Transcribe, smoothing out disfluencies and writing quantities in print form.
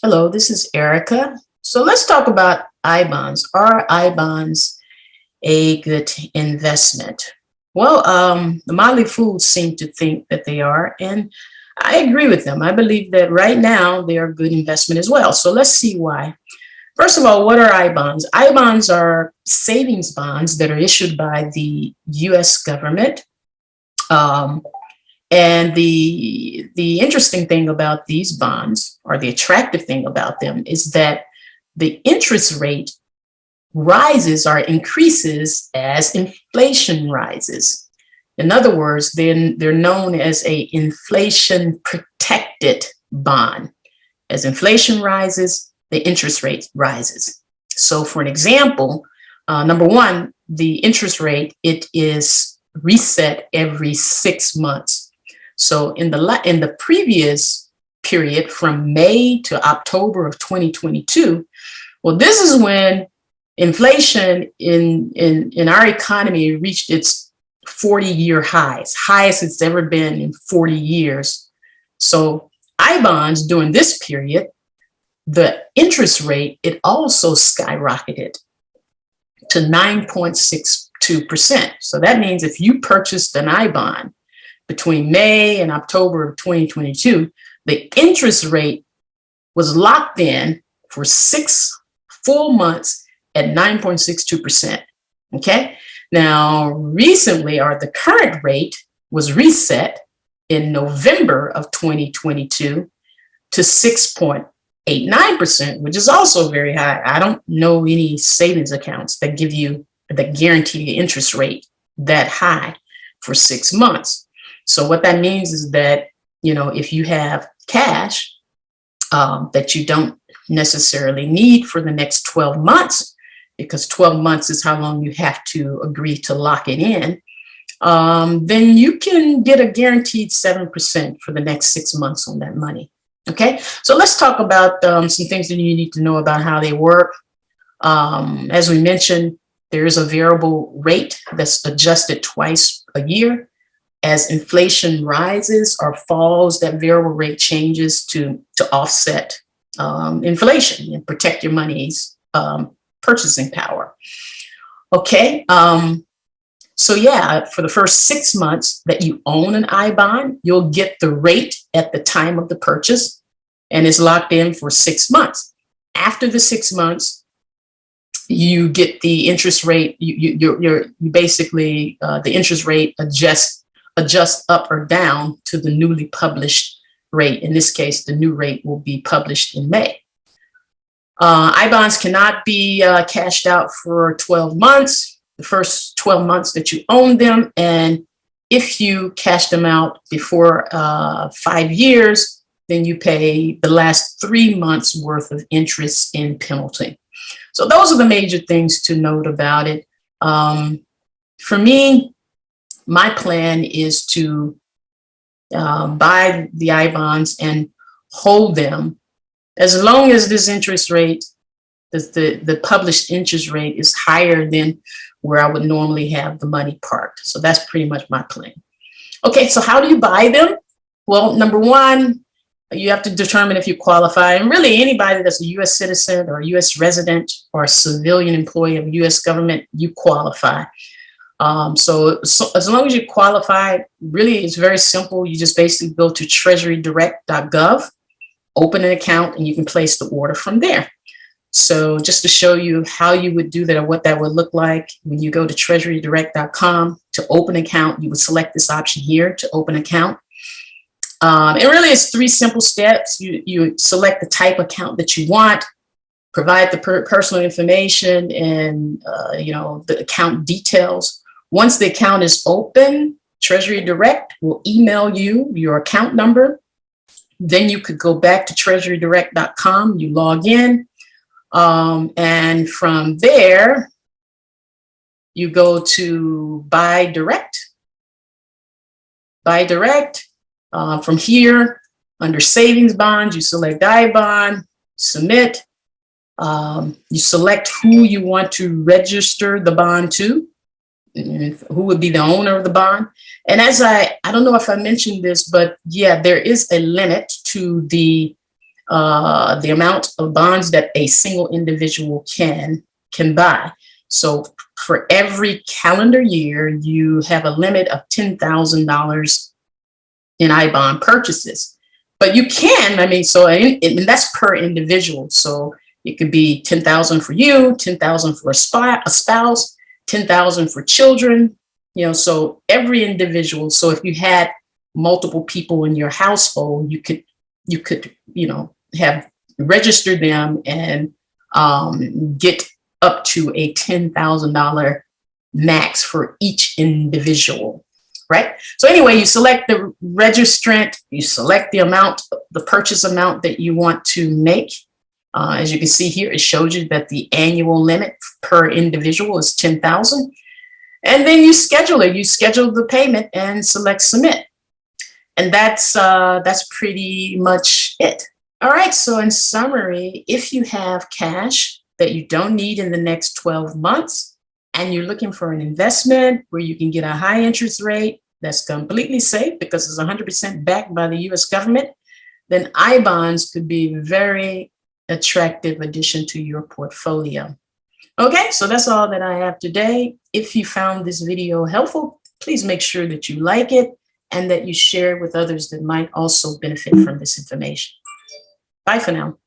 Hello, this is Erica. So let's talk about I bonds. Are I bonds a good investment? Well, the Motley Fools seem to think that they are, and I agree with them. I believe that right now they are a good investment as well. So let's see why. First of all, what are I bonds? I bonds are savings bonds that are issued by the US government. Um, and the interesting thing about these bonds, or the attractive thing about them, is that the interest rate rises or increases as inflation rises. In other words, then they're known as a inflation protected bond. As inflation rises, the interest rate rises. So for an example, number one, the interest rate, it is reset every 6 months. So in the previous period from May to October of 2022, well, this is when inflation in our economy reached its 40-year highs, highest it's ever been in 40 years. So I bonds during this period, the interest rate, it also skyrocketed to 9.62%. So that means if you purchased an I bond between May and October of 2022, the interest rate was locked in for 6 full months at 9.62%. Okay. Now, recently, or the current rate was reset in November of 2022 to 6.89%, which is also very high. I don't know any savings accounts that give you that guarantee the interest rate that high for 6 months. So what that means is that, if you have cash that you don't necessarily need for the next 12 months, because 12 months is how long you have to agree to lock it in, then you can get a guaranteed 7% for the next 6 months on that money. Okay, so let's talk about some things that you need to know about how they work. As we mentioned, there is a variable rate that's adjusted twice a year. As inflation rises or falls, that variable rate changes to offset inflation and protect your money's purchasing power. Okay, so yeah, for the first 6 months that you own an I bond, you'll get the rate at the time of the purchase, and it's locked in for 6 months. After the 6 months, you get the interest rate. You basically the interest rate adjusts up or down to the newly published rate. In this case, the new rate will be published in May. I bonds cannot be cashed out for 12 months, the first 12 months that you own them. And if you cash them out before 5 years, then you pay the last 3 months worth of interest in penalty. So those are the major things to note about it. For me, my plan is to buy the I bonds and hold them as long as this interest rate, the published interest rate, is higher than where I would normally have the money parked. So that's pretty much my plan. Okay, so how do you buy them? Well, number one, you have to determine if you qualify. And really, anybody that's a U.S. citizen or a U.S. resident or a civilian employee of U.S. government, you qualify. So as long as you qualify, really, it's very simple. You just basically go to treasurydirect.gov, open an account, and you can place the order from there. So just to show you how you would do that or what that would look like, when you go to treasurydirect.com to open an account, you would select this option here to open account. It really is 3 simple steps. You select the type of account that you want, provide the personal information and the account details. Once the account is open, Treasury Direct will email you your account number. Then you could go back to treasurydirect.com, you log in, and from there, you go to Buy Direct. Buy Direct. From here, under Savings Bonds, you select I bond, submit. You select who you want to register the bond to, who would be the owner of the bond. And as I don't know if I mentioned this, but yeah, there is a limit to the the amount of bonds that a single individual can buy. So for every calendar year, you have a limit of $10,000 in I-bond purchases. But you can, I mean, so and that's per individual. So it could be 10,000 for you, 10,000 for a spouse, 10,000 for children, you know, so every individual. So if you had multiple people in your household, you could, you know, have registered them and get up to a $10,000 max for each individual, right? So anyway, you select the registrant, you select the amount, the purchase amount that you want to make. As you can see here, it shows you that the annual limit per individual is 10,000. And then you schedule it. You schedule the payment and select submit. And that's pretty much it. All right, so in summary, if you have cash that you don't need in the next 12 months, and you're looking for an investment where you can get a high interest rate that's completely safe because it's 100% backed by the US government, then I-bonds could be a very attractive addition to your portfolio. Okay, so that's all that I have today. If you found this video helpful, please make sure that you like it and that you share it with others that might also benefit from this information. Bye for now.